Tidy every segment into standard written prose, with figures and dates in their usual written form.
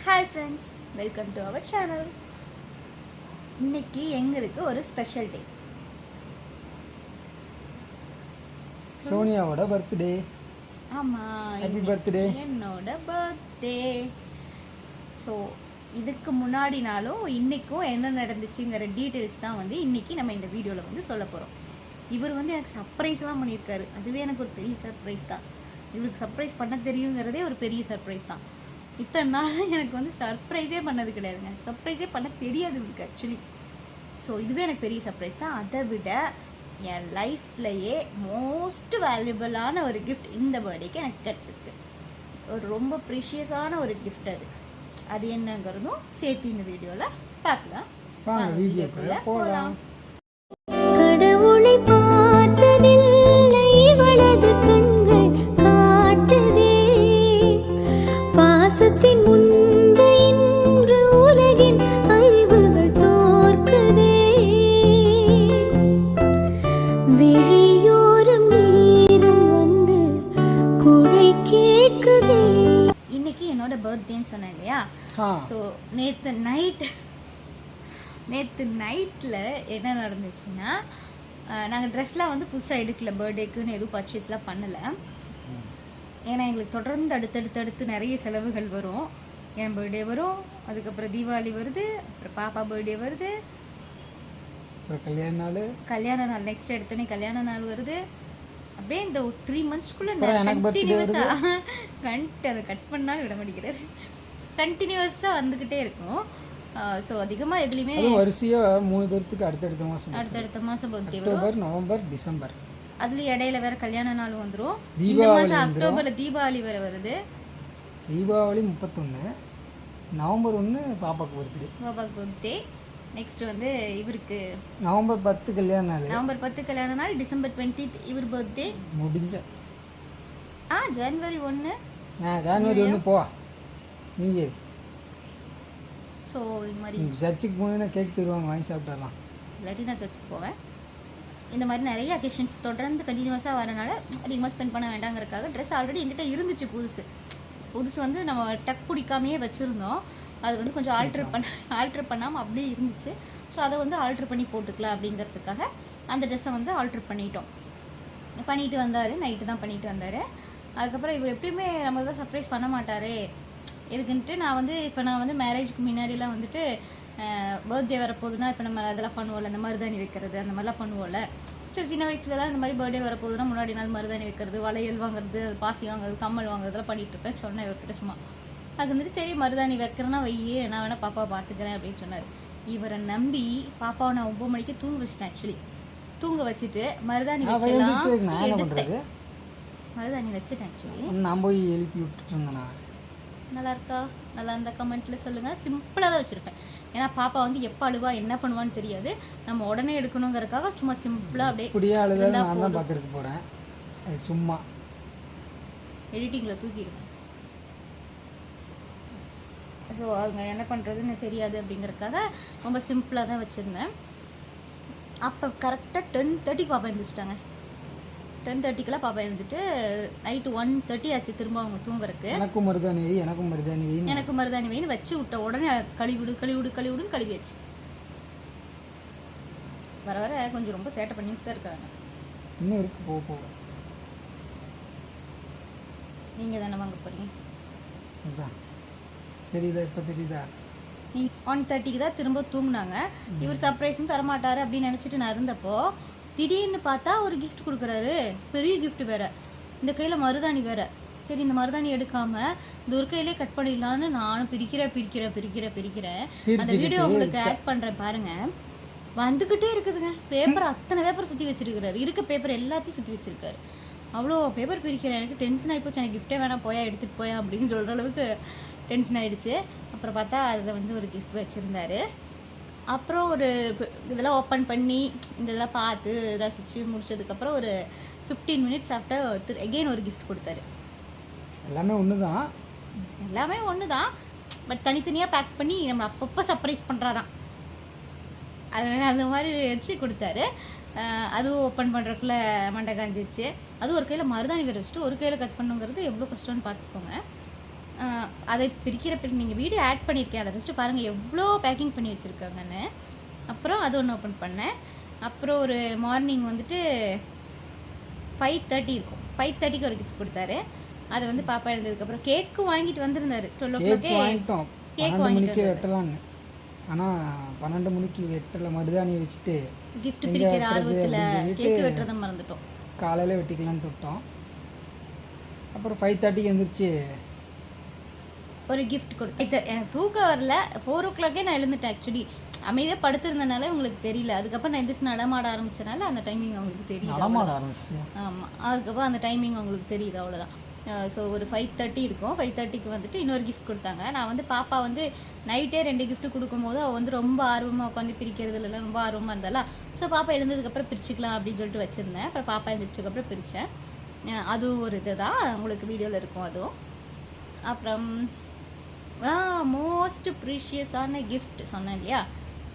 Hi friends, welcome to our channel. இன்னைக்கு எங்களுக்கு ஒரு ஸ்பெஷல் டே. சோனியாவோட பர்த்டே. ஆமாம், ஹாப்பி பர்த்டே. என்னோட பர்த்டே. ஸோ இதுக்கு முன்னாடி நாளும் இன்றைக்கும் என்ன நடந்துச்சுங்கிற டீட்டெயில்ஸ் தான் வந்து இன்றைக்கி நம்ம இந்த வீடியோவில் வந்து சொல்ல போகிறோம். இவர் வந்து எனக்கு சர்ப்ரைஸ்லாம் பண்ணியிருக்காரு. அதுவே எனக்கு ஒரு பெரிய சர்ப்ரைஸ் தான். இவருக்கு சர்ப்ரைஸ் பண்ண தெரியுங்கிறதே ஒரு பெரிய சர்ப்ரைஸ் தான். இத்தனை நாள் எனக்கு வந்து சர்ப்ரைஸே பண்ணது கிடையாதுங்க. சர்ப்ரைஸே பண்ண தெரியாது இவருக்கு ஆக்சுவலி. ஸோ இதுவே எனக்கு பெரிய சர்ப்ரைஸ் தான். அதை விட என் லைஃப்லையே மோஸ்ட் வேல்யூபிளான ஒரு கிஃப்ட் இந்த பர்த்டேக்கு எனக்கு கிடச்சிருக்கு. ஒரு ரொம்ப ப்ரீஷியஸான ஒரு கிஃப்ட். அது என்னங்கிறதும் சேர்த்து இந்த வீடியோவில் பார்க்கலாம். வீடியோக்குள்ள போகலாம். கடவுளை பார்த்ததில்லை இவளது கண்கள் காட்டுதே, பாசத்தின் முன்பு இன்று உலகின் அறிவுகள் தோற்குதே, விழியோரம் நீரும் வந்து குறை கேட்குதே. இன்னைக்கு என்னோட பர்த்டேன்னு சொன்னேன் இல்லையா? ஸோ நேற்று நைட்டில் என்ன நடந்துச்சுன்னா, நாங்கள் ட்ரெஸ்லாம் வந்து புதுசாக எடுக்கல. பர்த்டேக்குன்னு எதுவும் பர்ச்சேஸ்லாம் பண்ணலை. ஏன்னா எங்களுக்கு தொடர்ந்து அடுத்தடுத்து நிறைய செலவுகள் வரும். என் பர்த்டே வரும், அதுக்கப்புறம் தீபாவளி வருது, அப்புறம் பாப்பா பர்த்டே வருது, கல்யாண நாள் நெக்ஸ்ட் எடுத்தோடனே கல்யாண நாள் வருது. அப்படியே இந்த 3 monthsக்குள்ளே கண்டினியூஸாக அதை கட் பண்ணாலும் விட மாட்டேங்கிறாரு. கண்டினியூஸாக வந்துக்கிட்டே இருக்கும். ஸோ அதிகமாக எதுலேயுமே வரிசையாக 3 பேருக்கு அடுத்தடுத்த மாதம் பர்த்டே வரும். November, December. அதுல இடையில வேற கல்யாண நாள் வந்துடும். இந்த மாதம் அக்டோபர்ல தீபாவளி வேற வருது. தீபாவளி 31, நவம்பர் 1 பாப்பாக்கு பர்த்டே. நெக்ஸ்ட் வந்து இவருக்கு நவம்பர் 10 கல்யாண நாள். டிசம்பர் 20 இவர் பர்த்டே முடிஞ்ச. ஜனவரி 1 ஜனவரி 1 போ நீங்க. ஸோ இது மாதிரி சர்ச்சுக்கு போனீங்கன்னா கேக் தருவாங்க, வாங்கி சாப்பிடலாம். இல்லாட்டி நான் சர்ச்சுக்கு போவேன். இந்த மாதிரி நிறைய அக்கேஷன்ஸ் தொடர்ந்து கண்டினியூஸாக வரனால அதிகமாக ஸ்பெண்ட் பண்ண வேண்டாங்கிறதுக்காக ட்ரெஸ் ஆல்ரெடி என்கிட்ட இருந்துச்சு. புதுசு வந்து நம்ம டக் பிடிக்காமையே வச்சுருந்தோம். அது வந்து கொஞ்சம் ஆல்ட்ரு பண்ணாமல் அப்படியே இருந்துச்சு. ஸோ அதை வந்து ஆல்ட்ரு பண்ணி போட்டுக்கலாம் அப்படிங்கிறதுக்காக அந்த ட்ரெஸ்ஸை வந்து ஆல்ட்ரு பண்ணிட்டு வந்தார். நைட்டு தான் பண்ணிட்டு வந்தார். அதுக்கப்புறம் இவர் எப்படியுமே நம்ம தான் சர்ப்ரைஸ் பண்ண மாட்டார். எதுக்குன்ட்டு நான் வந்து மேரேஜுக்கு முன்னாடிலாம் வந்துட்டு பர்த்டே வரப்போகுதுன்னா இப்போ நம்ம அதெல்லாம் பண்ணுவோம்ல, இந்த மருதாணி வைக்கிறது அந்த மாதிரிலாம் பண்ணுவோம்ல. சரி, சின்ன வயசுலலாம் இந்த மாதிரி பர்த்டே வரப்போகுதுன்னா முன்னாடி நாள் மருதாணி வைக்கிறது, வளையல் வாங்குறது, பாசி வாங்குறது, கம்மல் வாங்குறதுலாம் பண்ணிகிட்ருப்பேன். சொன்னேன் இவர்கிட்ட சும்மா. அது வந்துட்டு சரி மருதாணி வைக்கிறேன்னா வையே, நான் வேணால் பாப்பா பார்த்துக்கிறேன் அப்படின்னு சொன்னார். இவரை நம்பி பாப்பாவை நான் 9 மணிக்கு தூங்க வச்சிட்டேன். ஆக்சுவலி தூங்க வச்சுட்டு மருதாணி வைக்கலாம் மருதாணி வச்சுட்டேன். ஆக்சுவலி நான் போய் எழுப்பி விட்டுட்டு இருந்தேண்ணா. நல்லா இருக்கா? நல்லா இருந்தால் கமெண்ட்டில் சொல்லுங்கள். சிம்பிளாக தான் வச்சுருப்பேன். ஏன்னா பாப்பா வந்து எப்போ அழுவா என்ன பண்ணுவான்னு தெரியாது. நம்ம உடனே எடுக்கணுங்கிறதுக்காக சும்மா சிம்பிளாக அப்படியே நான் தான் பார்த்துருக்க போகிறேன். சும்மா எடிட்டிங்கில் தூக்கிடுவேன். ஸோ அவங்க என்ன பண்ணுறதுன்னு தெரியாது அப்படிங்கிறதுக்காக ரொம்ப சிம்பிளாக தான் வச்சுருந்தேன். அப்போ கரெக்டாக 10:30 பாப்பா எழுந்திரிச்சிட்டாங்க. 10:30க்கெல்லாம் பாப்பா எழுந்துட்டு நைட்டு 1:30 ஆச்சு திரும்ப அவங்க தூங்குறதுக்கு. எனக்கும் மருதாணி வெயின்னு வச்சு விட்ட உடனே கழுவிடுன்னு கழுவியாச்சு. வர கொஞ்சம் ரொம்ப சேட்டை பண்ணிட்டு தான் இருக்காங்க. இன்னும் இருக்கு, போக நீங்கள் தானே வாங்க போகிறீங்க. தெரியுதா? இப்போ தெரியுதா? 1:30க்கு தான் திரும்ப தூங்குனாங்க. இவர் சர்ப்ரைஸும் தரமாட்டாரு அப்படின்னு நினச்சிட்டு நான் இருந்தப்போ திடீர்னு பார்த்தா ஒரு கிஃப்ட் கொடுக்குறாரு. பெரிய கிஃப்ட் வேற, இந்த கையில் மருதாணி வேற. சரி இந்த மருதாணி எடுக்காமல் இந்த ஒரு கையிலே கட் பண்ணிடலான்னு நானும் பிரிக்கிறேன். அந்த வீடியோ உங்களுக்கு ஆட் பண்ணுறேன் பாருங்கள். வந்துக்கிட்டே இருக்குதுங்க. அத்தனை பேப்பர் சுற்றி வச்சிருக்கிறாரு. இருக்க பேப்பர் எல்லாத்தையும் சுற்றி வச்சிருக்காரு. அவ்வளோ பேப்பர் பிரிக்கிறேன். எனக்கு டென்ஷன் ஆகிப்போச்சு. எனக்கு கிஃப்டே வேணாம், போயா எடுத்துகிட்டு போயா அப்படின்னு சொல்கிற அளவுக்கு டென்ஷன் ஆகிடுச்சு. அப்புறம் பார்த்தா அதில் வந்து ஒரு கிஃப்ட் வச்சுருந்தாரு. அப்புறம் ஒரு இதெல்லாம் ஓப்பன் பண்ணி இந்த இதெல்லாம் பார்த்து ரசித்து முடிச்சதுக்கப்புறம் ஒரு 15 minutes ஆஃப்டர் எகெயின் ஒரு கிஃப்ட் கொடுத்தாரு. எல்லாமே ஒன்று தான், பட் தனித்தனியாக பேக் பண்ணி நம்ம அப்பப்போ சர்ப்ரைஸ் பண்ணுறாராம். அந்த மாதிரி வச்சு கொடுத்தாரு. அதுவும் ஓப்பன் பண்ணுறதுக்குள்ளே மண்டை காஞ்சிருச்சு. அதுவும் ஒரு கையில் மருதாணி வேறு வச்சுட்டு ஒரு கையில் கட் பண்ணுங்கிறது எவ்வளோ கஷ்டம்னு பார்த்துக்கோங்க. அதை பிரிக்கிற நீங்கள் வீடியோ ஆட் பண்ணியிருக்கேன், அதை ஃபஸ்ட்டு பாருங்கள் எவ்வளோ பேக்கிங் பண்ணி வச்சுருக்காங்கன்னு. அப்புறம் அது ஒன்று ஓப்பன் பண்ணேன். அப்புறம் ஒரு மார்னிங் வந்துட்டு 5:30 இருக்கும், 5:30க்கு ஒரு கிஃப்ட் கொடுத்தாரு. அதை வந்து பாப்பா எழுந்ததுக்கப்புறம் கேக்கு வாங்கிட்டு வந்திருந்தாரு. 12 o'clock வாங்கிட்டோம், 12 மணிக்கு வெட்டலான்னு. ஆனால் 12 மணிக்கு வெட்டலை, மருதாணி வச்சுட்டு கிஃப்ட் பிரிக்கிற ஆர்வத்தில் கேக்கு வெட்டுறதை மறந்துட்டோம். காலையில் வெட்டிக்கலான்ட்டு விட்டோம். அப்புறம் 5:30க்கு எழுந்திரிச்சு ஒரு கிஃப்ட் கொடுத்தேன். எனக்கு தூக்கம் வரல, 4 o'clockே நான் எழுந்துட்டேன். ஆக்சுவலி அமைதியாக படுத்திருந்தனால உங்களுக்கு தெரியல. அதுக்கப்புறம் நான் எந்திரிச்சு நடமாட ஆரம்பிச்சனால அந்த டைமிங் அவங்களுக்கு தெரியுது. நடமாட ஆரம்பிச்சிட்டேன். ஆமாம், அதுக்கப்புறம் அந்த டைமிங் அவங்களுக்கு தெரியுது, அவ்வளோதான். ஸோ ஒரு 5:30 இருக்கும். 5:30க்கு வந்துட்டு இன்னொரு கிஃப்ட் கொடுத்தாங்க. நான் வந்து பாப்பா வந்து நைட்டே 2 gift கொடுக்கும்போது அவள் வந்து ரொம்ப ஆர்வமாக உட்காந்து பிரிக்கிறதுலாம் ரொம்ப ஆர்வமாக இருந்தாலா. ஸோ பாப்பா எழுந்ததுக்கப்புறம் பிரிச்சுக்கலாம் அப்படின்னு சொல்லிட்டு வச்சுருந்தேன். அப்புறம் பாப்பா எழுந்திரிச்சதுக்கப்புறம் பிரித்தேன். அதுவும் ஒரு இது தான், உங்களுக்கு வீடியோவில் இருக்கும் அதுவும். அப்புறம் மோஸ்ட் ப்ரீஷியஸான கிஃப்ட் சொன்னேன் இல்லையா,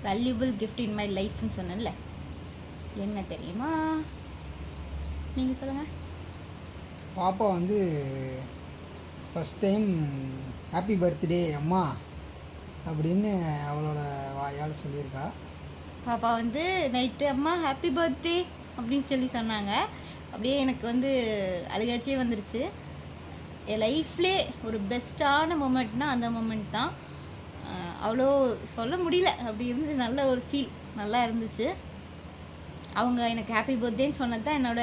வேல்யூபிள் கிஃப்ட் இன் மை லைஃப்னு சொன்னேன்ல, என்ன தெரியுமா? நீங்கள் சொல்லுங்கள். பாப்பா வந்து ஃபஸ்ட் டைம் ஹாப்பி பர்த்டே அம்மா அப்படின்னு அவளோட வாயால் சொல்லியிருக்கா. பாப்பா வந்து நைட்டு அம்மா ஹாப்பி பர்த்டே அப்படின்னு சொல்லி சொன்னாங்க. அப்படியே எனக்கு வந்து அழுகாச்சே வந்துருச்சு. என் லைஃப்லே ஒரு பெஸ்ட்டான மொமெண்ட்னால் அந்த மொமெண்ட் தான். அவ்வளோ சொல்ல முடியல, அப்படி இருந்துச்சு. நல்ல ஒரு ஃபீல், நல்லா இருந்துச்சு. அவங்க எனக்கு ஹாப்பி பர்த்டேன்னு சொன்னது தான் என்னோட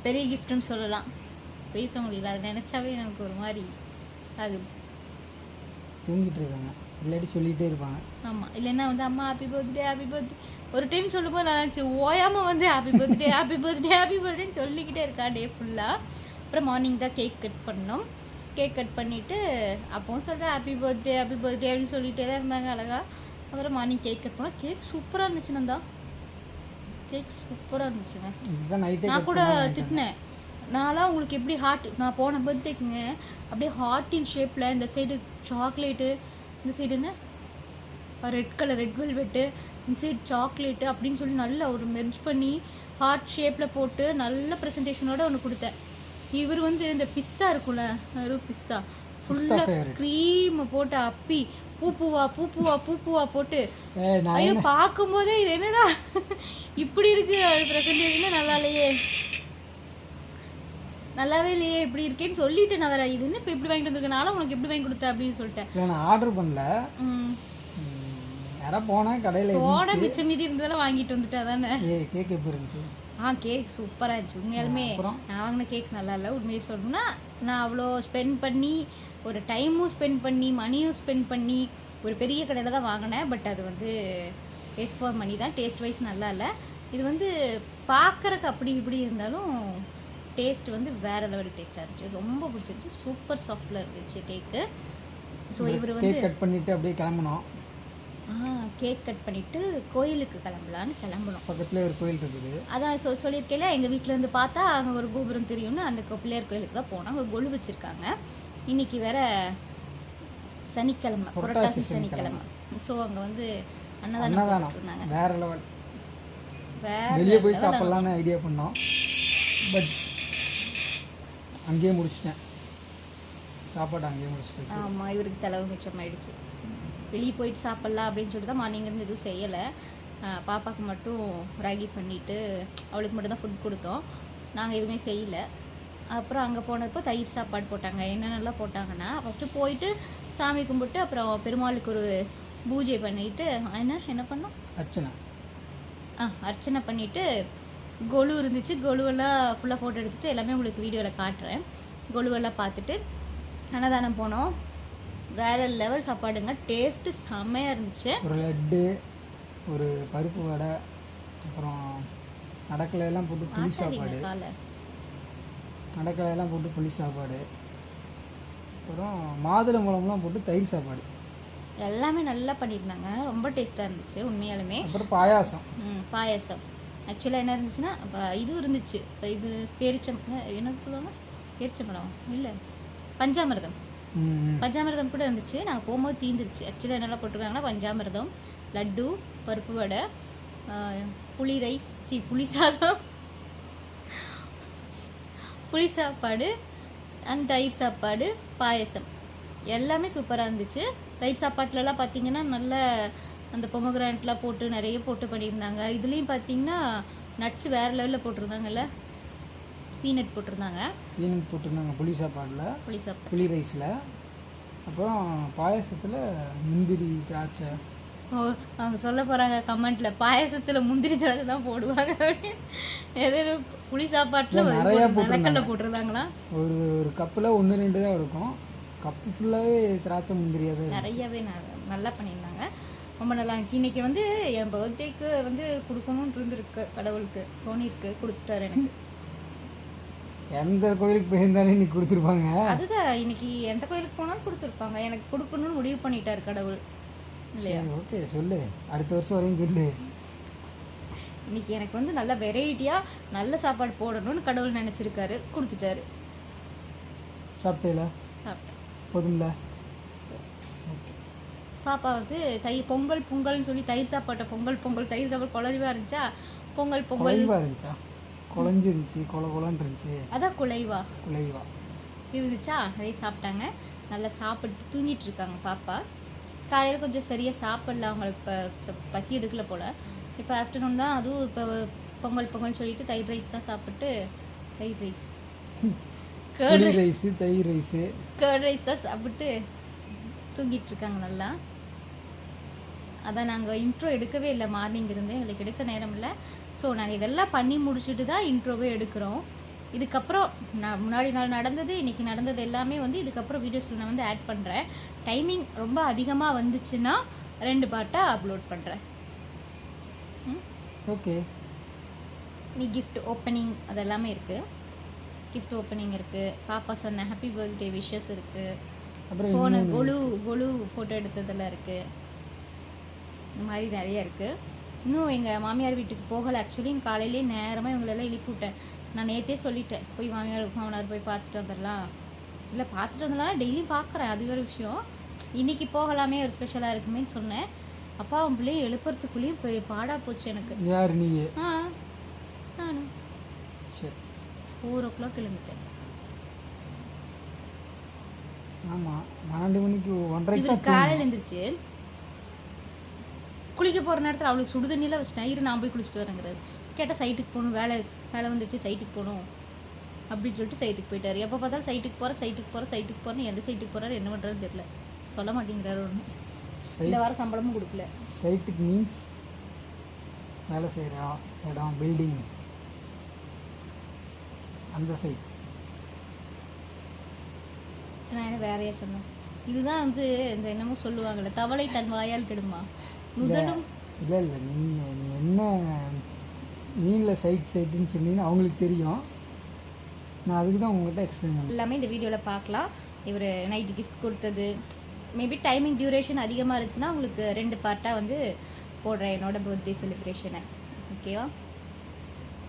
பெரிய கிஃப்ட்டுன்னு சொல்லலாம். பேச முடியல, அதை நினச்சாவே எனக்கு ஒரு மாதிரி ஆகுது. தூங்கிட்டு இருக்காங்க, இல்லாட்டி சொல்லிகிட்டே இருப்பாங்க. ஆமாம், இல்லைன்னா வந்து அம்மா ஹாப்பி பர்த்டே ஹாப்பி பர்த்டே ஒரு டைம் சொல்லும்போது நான் நினச்சி ஓயாமல் வந்து happy birthday happy birthday happy பர்த்டேன்னு சொல்லிக்கிட்டே இருக்கா டே ஃபுல்லாக. அப்புறம் மார்னிங் தான் கேக் கட் பண்ணோம். கேக் கட் பண்ணிவிட்டு அப்போவும் சொல்கிறேன் ஹாப்பி பர்த்டே அப்படின்னு சொல்லிகிட்டே தான் இருந்தாங்க அழகா. அப்புறம் மார்னிங் கேக் கட் பண்ணோம். கேக் சூப்பராக இருந்துச்சு. நந்தா கேக் சூப்பராக இருந்துச்சுங்க. நான் கூட திட்டினேன், நான்லாம் உங்களுக்கு எப்படி ஹார்ட், நான் போன பர்த்டேக்குங்க அப்படியே ஹார்ட்டின் ஷேப்பில் இந்த சைடு சாக்லேட்டு, இந்த சைடு என்ன ரெட் கலர் ரெட் வெல்வெட்டு, இந்த சைடு சாக்லேட்டு அப்படின்னு சொல்லி நல்லா ஒரு மெர்ஜ் பண்ணி ஹார்ட் ஷேப்பில் போட்டு நல்ல ப்ரெசன்டேஷனோட ஒன்று கொடுத்தேன். இவர் வந்து இந்த பிஸ்தா இருக்கும்ல, வெறும் பிஸ்தா ஃபுல்லாக க்ரீமை போட்டு அப்பி பூப்பூவா போட்டு, ஐயோ பார்க்கும்போதே இது என்னடா இப்படி இருக்கு ப்ரெசன்டேஷன், நல்லாவே இல்லையே இப்படி இருக்கேன்னு சொல்லிட்டு நான் வேற இது என்ன இப்போ இப்படி வாங்கிட்டு வந்திருக்கனால உனக்கு எப்படி வாங்கி கொடுத்த அப்படின்னு சொல்லிட்டேன். நான் ஆர்டர் பண்ணல, யாரா போனேன் கடையில் போன மிச்சம் மீதி இருந்ததெல்லாம் வாங்கிட்டு வந்துட்டா தானே. கேக் எப்படி இருந்துச்சு? கேக் சூப்பராக இருந்துச்சு. உண்மையாலுமே நான் வாங்கின கேக் நல்லா இல்லை. உண்மையை சொல்லணும்னா நான் அவ்வளோ ஸ்பெண்ட் பண்ணி ஒரு டைமும் ஸ்பெண்ட் பண்ணி மணியும் ஸ்பெண்ட் பண்ணி ஒரு பெரிய கடையில் தான் வாங்கினேன். பட் அது வந்து வேஸ்ட் ஃபார் மணி தான். டேஸ்ட் வைஸ் நல்லா இல்லை. இது வந்து பார்க்குறக்கு அப்படி இப்படி இருந்தாலும் டேஸ்ட் வந்து வேறு லெவல் டேஸ்ட்டாக இருந்துச்சு. ரொம்ப பிடிச்சிருந்துச்சு. சூப்பர் சாஃப்டில் இருந்துச்சு கேக்கு. ஸோ இவர் வந்து கேக் கட் பண்ணிவிட்டு அப்படியே கிளம்பணும். கேக் கட் பண்ணிவிட்டு கோயிலுக்கு கிளம்பலான்னு கிளம்பணும். பக்கத்தில் ஒரு கோயில் இருக்குது. அதான் சொல்லியிருக்கேன்ல, எங்கள் வீட்டிலேருந்து பார்த்தா அங்கே ஒரு கோபுரம் தெரியும்னு அந்த பிள்ளையார் கோயிலுக்கு தான் போனோம். அங்கே கொலு வச்சுருக்காங்க. இன்றைக்கி வேற சனிக்கிழமை, புரட்டாசி சனிக்கிழமை. ஸோ அங்கே வந்து அன்னதானம் வேற லெவல். வெளியே போய் சாப்பிட்லான்னு ஐடியா பண்ணோம். பட் அங்கேயே முடிச்சிட்டேன், சாப்பாடு அங்கேயே முடிச்சிட்டேன். ஆமாம், இவருக்கு செலவு மிச்சமாயிடுச்சு. வெளியே போயிட்டு சாப்பிட்லாம் அப்படின்னு சொல்லிட்டு தான் மார்னிங் இருந்து எதுவும் செய்யலை. பாப்பாவுக்கு மட்டும் ராகி பண்ணிவிட்டு அவளுக்கு மட்டும் தான் ஃபுட் கொடுத்தோம். நாங்கள் எதுவுமே செய்யலை. அப்புறம் அங்கே போனப்போ தயிர் சாப்பாடு போட்டாங்க. என்னென்னலாம் போட்டாங்கன்னா, ஃபஸ்ட்டு போயிட்டு சாமி கும்பிட்டு அப்புறம் பெருமாளுக்கு ஒரு பூஜை பண்ணிவிட்டு என்ன பண்ணோம், அர்ச்சனை பண்ணிவிட்டு கொலு இருந்துச்சு. கொலுவெல்லாம் ஃபுல்லாக ஃபோட்டோ எடுத்துகிட்டு எல்லாமே உங்களுக்கு வீடியோவில் காட்டுறேன். கொலுவெல்லாம் பார்த்துட்டு அன்னதானம் போனோம். வேறு லெவல் சாப்பாடுங்க. டேஸ்ட்டு செம்மையாக இருந்துச்சு. ஒரு லட்டு, ஒரு பருப்பு வடை, அப்புறம் நடக்கலையெல்லாம் போட்டு புளி சாப்பாடு, நடக்கலையெல்லாம் போட்டு புளி சாப்பாடு, அப்புறம் மாதுளை முழம்லாம் போட்டு தயிர் சாப்பாடு, எல்லாமே நல்லா பண்ணியிருந்தாங்க. ரொம்ப டேஸ்ட்டாக இருந்துச்சு உண்மையாலுமே. அப்புறம் பாயாசம். பாயாசம் ஆக்சுவலாக என்ன இருந்துச்சுன்னா, இது இருந்துச்சு. இப்போ இது என்ன சொல்லுவாங்க, பேரிச்சம்பழம் இல்லை, பஞ்சாமிர்தம் கூட இருந்துச்சு. நாங்கள் போகும்போது தீந்துருச்சு. ஆக்சுவலாக என்னெல்லாம் போட்டிருக்காங்கன்னா, பஞ்சாமிர்தம், லட்டு, பருப்பு வடை, புளி ரைஸ், புளி சாதம், புளி சாப்பாடு, அண்ட் தயிர் சாப்பாடு, பாயசம் எல்லாமே சூப்பராக இருந்துச்சு. தயிர் சாப்பாட்டுலலாம் பார்த்தீங்கன்னா நல்ல அந்த பொமோகிரானட்லாம் போட்டு நிறைய போட்டு பண்ணியிருந்தாங்க. இதுலேயும் பார்த்தீங்கன்னா நட்ஸ் வேறு லெவலில் போட்டிருந்தாங்கல்ல, பீனட் போட்டிருந்தாங்க. பீனட் போட்டிருந்தாங்க புளி சாப்பாடில், புளி சாப்பாடு, புளி ரைஸில். அப்புறம் பாயசத்தில் முந்திரி திராட்சை. ஓ அவங்க சொல்ல போகிறாங்க கமெண்ட்டில், பாயசத்தில் முந்திரி திராட்சை தான் போடுவாங்க அப்படின்னு. எது புளி சாப்பாட்டில் நிறையா நிலக்கல்ல போட்டிருந்தாங்களா? ஒரு கப்பில் 1-2 தான் இருக்கும். கப்பு ஃபுல்லாகவே திராட்சை முந்திரியாக தான் நிறையவே நல்லா பண்ணியிருந்தாங்க. ரொம்ப நல்லா இருந்துச்சு. இன்றைக்கி வந்து என் பர்த்டேக்கு வந்து கொடுக்கணும்னு இருந்திருக்கு, கடவுளுக்கு தோணிருக்கு, கொடுத்துட்டாரு எனக்கு. எந்த கோயிலுக்கு போயிருந்தாலும் இன்னைக்கு கொடுத்துருப்பாங்க. அதுதான் இன்னைக்கு எந்த கோயிலுக்கு போனாலும் கொடுத்துருப்பாங்க. எனக்கு கொடுக்கணும்னு முடிவு பண்ணிட்டாரு கடவுள் இல்லையா? ஓகே சொல்லு, அடுத்த வருஷம் வரையும் சொல்லு. இன்னைக்கு எனக்கு வந்து நல்ல வெரைட்டியாக நல்ல சாப்பாடு போடணும்னு கடவுள் நினச்சிருக்காரு, கொடுத்துட்டாரு. சாப்பிட்டேல? சாப்பிட்டேன். போதும்ல? ஓகே. பாப்பா வந்து பொங்கல்னு சொல்லி தயிர் சாப்பாட்டை பொங்கல் தயிர் சாப்பாடு குழஞ்சிவா இருந்துச்சா, பொங்கல் இருந்துச்சா? குழஞ்சிருந்துச்சு, கொலன்னு இருந்துச்சு. அதான் குலைவா இருந்துச்சா? அதே சாப்பிட்டாங்க. நல்லா சாப்பிட்டு தூங்கிட்டு இருக்காங்க பாப்பா. காலையில் கொஞ்சம் சரியாக சாப்பிடல, அவங்களுக்கு இப்போ பசி எடுக்கல போல். இப்போ ஆஃப்டர்நூன் தான், அதுவும் இப்போ பொங்கல் சொல்லிட்டு தயிர் ரைஸ் தான் சாப்பிட்டு, தயிர் ரைஸ் கர்ட் ரைஸ் தான் சாப்பிட்டு தூங்கிட்டு இருக்காங்க நல்லா. அதான் நாங்கள் இன்ட்ரோ எடுக்கவே இல்லை, மார்னிங் இருந்து எங்களுக்கு எடுக்க நேரம் இல்லை. ஸோ நாங்கள் இதெல்லாம் பண்ணி முடிச்சுட்டு தான் இன்ட்ரோவே எடுக்கிறோம். இதுக்கப்புறம் முன்னாடி நாள் நடந்தது, இன்றைக்கி நடந்தது எல்லாமே வந்து இதுக்கப்புறம் வீடியோஸில் நான் வந்து ஆட் பண்ணுறேன். டைமிங் ரொம்ப அதிகமாக வந்துச்சுன்னா 2 பார்ட்டாக அப்லோட் பண்ணுறேன். ஓகே. நீ கிஃப்ட் ஓப்பனிங் அதெல்லாமே இருக்குது. கிஃப்ட் ஓப்பனிங் இருக்குது, பாப்பா சொன்ன ஹாப்பி பர்த்டே விஷஸ் இருக்குது, அப்புறம் போன கொலு ஃபோட்டோ எடுத்ததெல்லாம் இருக்குது. இந்த மாதிரி நிறைய இருக்குது. இன்னும் எங்கள் மாமியார் வீட்டுக்கு போகலை. ஆக்சுவலி காலையிலே நேரமாக இவங்களெல்லாம் எழுப்பி விட்டேன். நான் நேற்றே சொல்லிட்டேன், போய் மாமனார் போய் பார்த்துட்டு வந்துடலாம். இல்லை பார்த்துட்டு வந்துடலாம், டெய்லியும் பார்க்குறேன், அது ஒரு விஷயம். இன்றைக்கி போகலாமே, ஒரு ஸ்பெஷலாக இருக்குமேன்னு சொன்னேன். அப்பா அவன் பிள்ளையை எழுப்புறதுக்குள்ளேயும் போய் பாடாக போச்சு எனக்கு. யார் நீ? நானும் 4 o'clock எழுந்துட்டேன். ஆமாம், 12 மணிக்கு 1:30 காலையில் எழுந்திரிச்சு குளிக்க போகிற நேரத்தில் அவளுக்கு சுடு தண்ணியெல்லாம் வச்சிட்டேன். இரு நான் போய் குளிச்சுட்டு வரேங்கிறது. கேட்டால் சைட்டுக்கு போகணும், வேலை வந்துச்சு, சைட்டுக்கு போகணும் அப்படின்னு சொல்லிட்டு சைட்டுக்கு போயிட்டார். எப்போ பார்த்தாலும் சைட்டுக்கு போகிறேன்னு எந்த சைட்டுக்கு போகிறாரு, என்ன பண்ணுறதுன்னு தெரியல, சொல்ல மாட்டேங்கிறாரு. ஒன்று இந்த வாரம் சம்பளமும் கொடுக்கல. சைட்டுக்கு மீன்ஸ் வேலை செய்கிற இடம், பில்டிங், அந்த சைட். நான் என்ன வேறையா சொன்னேன்? இதுதான் வந்து இந்த என்னமோ சொல்லுவாங்கள்ல, தவளை தன் வாயால் கெடுமா முதலும். இல்லை நீ என்ன நீல சைட்டுன்னு சொன்னீங்கன்னா அவங்களுக்கு தெரியும். நான் அதுக்கு தான் உங்கள்கிட்ட எக்ஸ்பிளைன் பண்ணேன். எல்லாமே இந்த வீடியோவில் பார்க்கலாம். இவர் நைட்டு கிஃப்ட் கொடுத்தது, மேபி டைமிங் டியூரேஷன் அதிகமாக இருந்துச்சுன்னா உங்களுக்கு 2 பார்ட்டாக வந்து போடுறேன் என்னோடய பர்த்டே செலிப்ரேஷனை. ஓகேவா?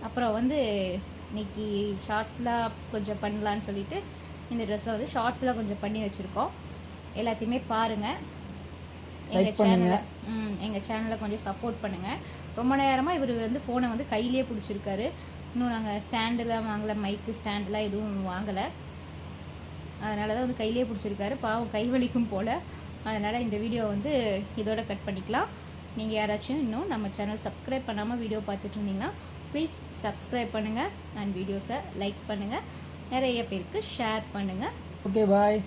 அப்புறம் வந்து இன்னைக்கு ஷார்ட்ஸ்லாம் கொஞ்சம் பண்ணலான்னு சொல்லிட்டு இந்த ட்ரெஸ்ஸில் வந்து ஷார்ட்ஸ்லாம் கொஞ்சம் பண்ணி வச்சுருக்கோம். எல்லாத்தையுமே பாருங்கள். எங்கள் சேனலை கொஞ்சம் சப்போர்ட் பண்ணுங்கள். ரொம்ப நேரமாக இவர் வந்து ஃபோனை வந்து கையிலே பிடிச்சிருக்காரு. இன்னும் நாங்கள் ஸ்டாண்டெலாம் வாங்கலை, மைக்கு ஸ்டாண்டெலாம் எதுவும் வாங்கலை. அதனால தான் வந்து கையிலே பிடிச்சிருக்காரு. பாவம் கை வலிக்கும் போல். அதனால் இந்த வீடியோ வந்து இதோட கட் பண்ணிக்கலாம். நீங்கள் யாராச்சும் இன்னும் நம்ம சேனல் சப்ஸ்கிரைப் பண்ணாமல் வீடியோ பார்த்துட்டு இருந்தீங்கன்னா ப்ளீஸ் சப்ஸ்கிரைப் பண்ணுங்கள் அண்ட் வீடியோஸை லைக் பண்ணுங்கள், நிறைய பேருக்கு ஷேர் பண்ணுங்கள். ஓகே, பாய்.